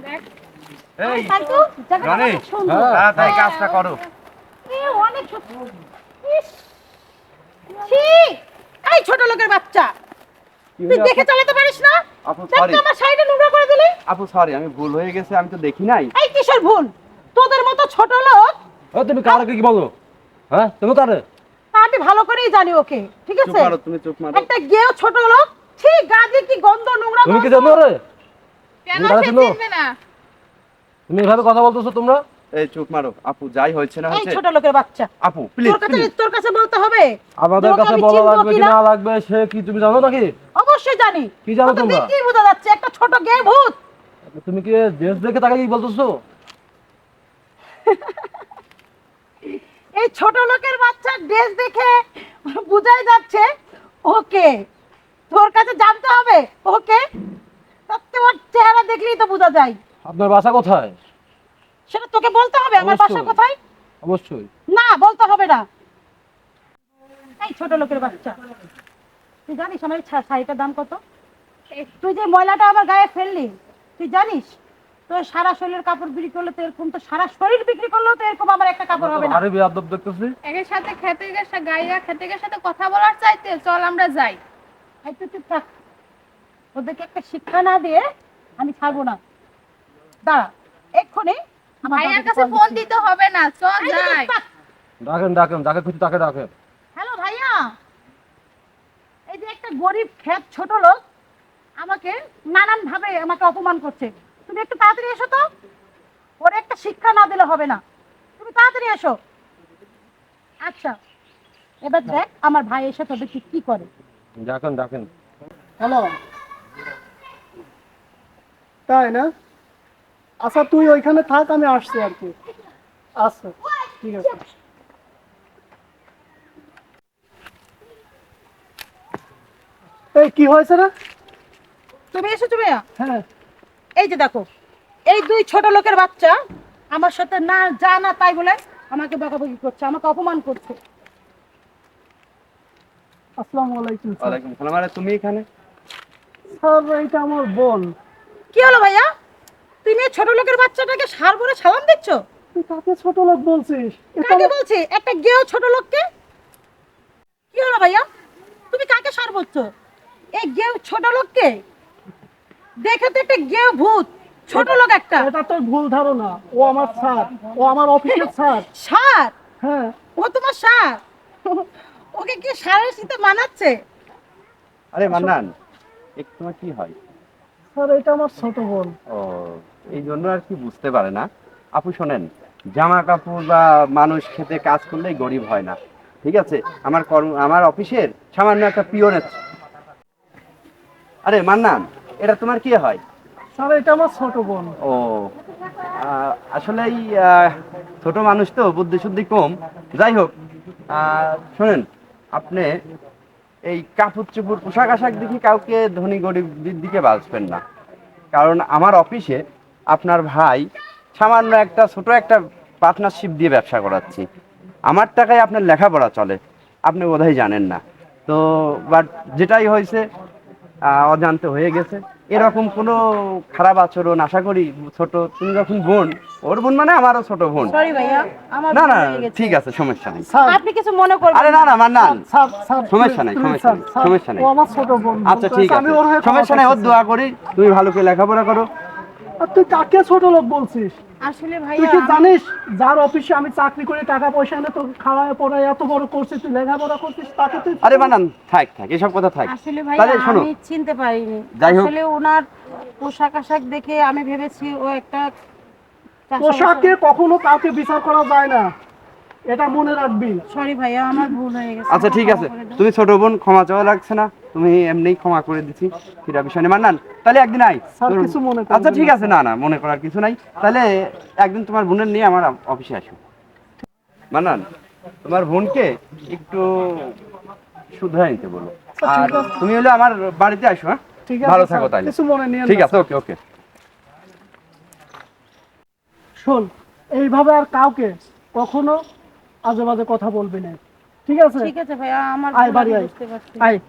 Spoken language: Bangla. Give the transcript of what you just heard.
দেখ এই তাইতো জায়গাটা রনি, অনেক সুন্দর। তাড়াতাড়ি কাজটা করো। অনেক সুন্দর। ইস, ছি! এই ছোট লোকের বাচ্চা, তুই দেখে চালাতে পারিস না? আপু দেখ সরি, তো আমার শাড়িটা নোংরা করে দিলি। আপু সরি, আমি ভুল হয়ে গেছে, আমি তো দেখি নাই। এই কিসের ভুল? তোদের মতো ছোট লোক, তুমি কারকে কি বলো? হ্যাঁ তুমি কারে? আমি ভালো করেই জানি ওকে, ঠিক চুপ আছে? মারো, তুমি চুপ মারো। একটা গেও ছোট লোক, ছি গাদি কি গন্ধ নোংরা তুমি কি গন্ধ। জানো রে? কেন তুমি কারে সে চিনো? চিনবে না? তুমি এভাবে কথা বলতেছো তোমরা? এই চুপ মারো আপু, যাই হয়েছে না এই হয়েছে। ছোট লোকের বাচ্চা, আপু প্লিজ তোর কাছে বলতে হবে? আমাদের তোমাকে কাছে আমি বলা চিনবো লাগবে কি কিনা? না লাগবে সে কি তুমি জানো নাকি? অবশ্যই জানি। কি জানো ওকে তোমরা? দেখেই বোঝা যাচ্ছে একটা ছোট গে ভূত। তুমি কি ড্রেস দেখে তাকে কি বলতেছো? এই ছোট লোকের বাচ্চা ড্রেস দেখে বোঝাই যাচ্ছে ওকে। তোর কাছে জানতে হবে ওকে, তোর চেহারা দেখলেই তো বোঝা যায়। আপনার বাসা কোথায়? সেটা তোকে বলতে হবে আমার অবশ্যই। বাসা কোথায়? অবশ্যই। না বলতে হবে না। এই ছোট লোকের বাচ্চা, তুই জানিস আমার এই শাড়িটার দাম কত? তুই যে ময়লাটা আমার গায়ে ফেললি, তুই জানিস তোর সারা শরীরের কাপড় বিক্রি করলে তো এরকম, তো সারা শরীর বিক্রি করলেও তো এরকম আমার একটা কাপড় হবে না। আরে বেয়াদব দেখতেছি। একের সাথে খেতে গেছে গাইয়া খেতে গেছে সাথে কথা বলার চাইতে চল আমরা যাই। এই তুই চুপ থাক, ওদেরকে একটা শিক্ষা না দিয়ে আমি ছাড়বো না। দাঁড়া এক্ষুনি আমার ভাইয়ার দাদাকে কাছে call ফোন দিচ্ছি। দিতে হবে না, চল এই যে যাই। চুপ থাক। ডাকেন ডাকেন, যাকে খুশি তাকে ডাকেন। হ্যালো ভাইয়া, এই যে একটা গরিব খেত ছোট লোক আমাকে নানান ভাবে আমাকে অপমান করছে, তুমি একটু তাড়াতাড়ি এসো তো। ওর একটা শিক্ষা না দিলে হবে না, তুমি তাড়াতাড়ি এসো। আচ্ছা, এবার দেখ আমার ভাই এসে তোদেরকে কি করে। ডাকেন ডাকেন। হ্যালো, তাই না? আচ্ছা তুই ওইখানে থাক, আমি আসছি আর কি। আচ্ছা ঠিক আছে। এই কি হয়েছে রে? তুমি এসেছো ভাইয়া? হ্যাঁ, এই যে দেখো, এই দুই ছোট লোকের বাচ্চা আমার সাথে না যা না তাই বলে আমাকে বকাবকি করছে, আমাকে অপমান করছে। আসসালামু আলাইকুম স্যার। ওয়ালাইকুম সালাম। আরে তুমি এখানে? স্যার এইটা আমার বোন। কি হলো ভাইয়া, তুমি এই ছোট লোকের বাচ্চাটাকে সার বলে সালাম দিচ্ছ? তুই কাকে ছোট লোক বলছিস? এটা কাকে বলছি? একটা গেও ছোট লোককে। কি হলো ভাইয়া, তুমি কাকে সার বলছো? এই গেও ছোট লোককে দেখে তো একটা গেও ভূত, ছোট লোক একটা। এটা তোর ভুল ধারণা। ও আমার স্যার, ও আমার অফিসের স্যার। সার? হ্যাঁ ও তোমার সার? ওকে কি সারের সাথে মানাচ্ছে? আরে মান্নান, একটু তোমার কি হয়? স্যার, এটা আমার ছোট বোন। ও, এই জন্য আর কি বুঝতে পারে না। আপু শোনেন, জামা কাপড় বা মানুষ খেতে কাজ করলেই গরিব হয় না, ঠিক আছে? আমার অফিসের সামান্য একটা পিওনের। আরে মান্নান, এটা তোমার কি হয়? স্যার, এটা আমার ছোট বোন। ও, আসলেই ছোট মানুষ তো, বুদ্ধি শুদ্ধি কম। যাই হোক, শোনেন, আপনি এই কাপড় চোপড় পোশাক আশাক দেখি কাউকে ধনী গরিবের দিকে বাঁচবেন না। কারণ আমার অফিসে আপনার ভাই সামান্য একটা ছোট একটা পার্টনারশিপ দিয়ে ব্যবসা করাচ্ছি। আমার টাকায় আপনার লেখাপড়া চলে, আপনি বোধহয় জানেন না। তো বাট যেটাই হয়েছে অজান্তে হয়ে গেছে। এরকম কোনো খারাপ আচরণ আশা করি, ছোট তুমি যখন বোন, ওর বোন মানে আমারও ছোট বোন। সরি ভাইয়া, আমার না ভুল না, হয়ে গেছে। ঠিক আছে, সমস্যা নেই। স্যার, আপনি কিছু মনে করবেন আরে না না মান্নান, স্যার স্যার সমস্যা নেই, প্লিজ, সমস্যা নেই, স্যার, সমস্যা নেই। ও আমার ছোট বোন। আচ্ছা ঠিক আমি আছে, ওর হয়ে ক্ষমা সমস্যা নেই, ওর চাইছি, দোয়া করি তুমি ভালো করে লেখাপড়া করো। আর তুই কাকে ছোট লোক বলছিস? আসলে তুই ভাইয়া কি জানিস যার অফিসে আমি চাকরি করে টাকা পয়সা এনে তোকে খাওয়ায় পড়ায় এত বড় করছিস, তুই লেখাপড়া করছিস, তাকে তুই আরে মান্নান থাক থাক, এসব কথা থাক। আসলে ভাইয়া তাহলে শোনো, আমি চিনতে পারিনি। যাই হোক। আসলে ওনার পোশাক আশাক দেখে আমি ভেবেছি ও একটা পোশাকে কখনো কাউকে বিচার করা যায় না, এটা মনে রাখবি। সরি ভাইয়া, আমার ভুল হয়ে গেছে। আচ্ছা ঠিক আছে, তুমি ছোট বোন, ক্ষমা চাওয়া লাগছে না, তুমি এমনিই ক্ষমা করে দিছি, সেটা বিষয় নেই। মান্নান তাহলে একদিন আই। স্যার, কিছু মনে করবেন আচ্ছা ঠিক না, আছে, না না মনে করার কিছু নাই। তাহলে একদিন তোমার বোনের নিয়ে আমার অফিসে আসো। মান্নান, তোমার বোনকে একটু শুধরাই নিতে বলো। আচ্ছা, আর ঠিক আছে। তুমি হলে আমার বাড়িতে আসো, হ্যাঁ? ঠিক আছে ভালো স্যার, থাকো তাইলে। কিছু মনে নিয়ে ঠিক আছে, ওকে ওকে। শোন, এইভাবে আর কাউকে কখনো আজে বাজে কথা বলবি না, ঠিক আছে? ঠিক আছে ভাইয়া, আমার আয় ভুল বাড়ি আমি আয়, বুঝতে পারছি। আয়।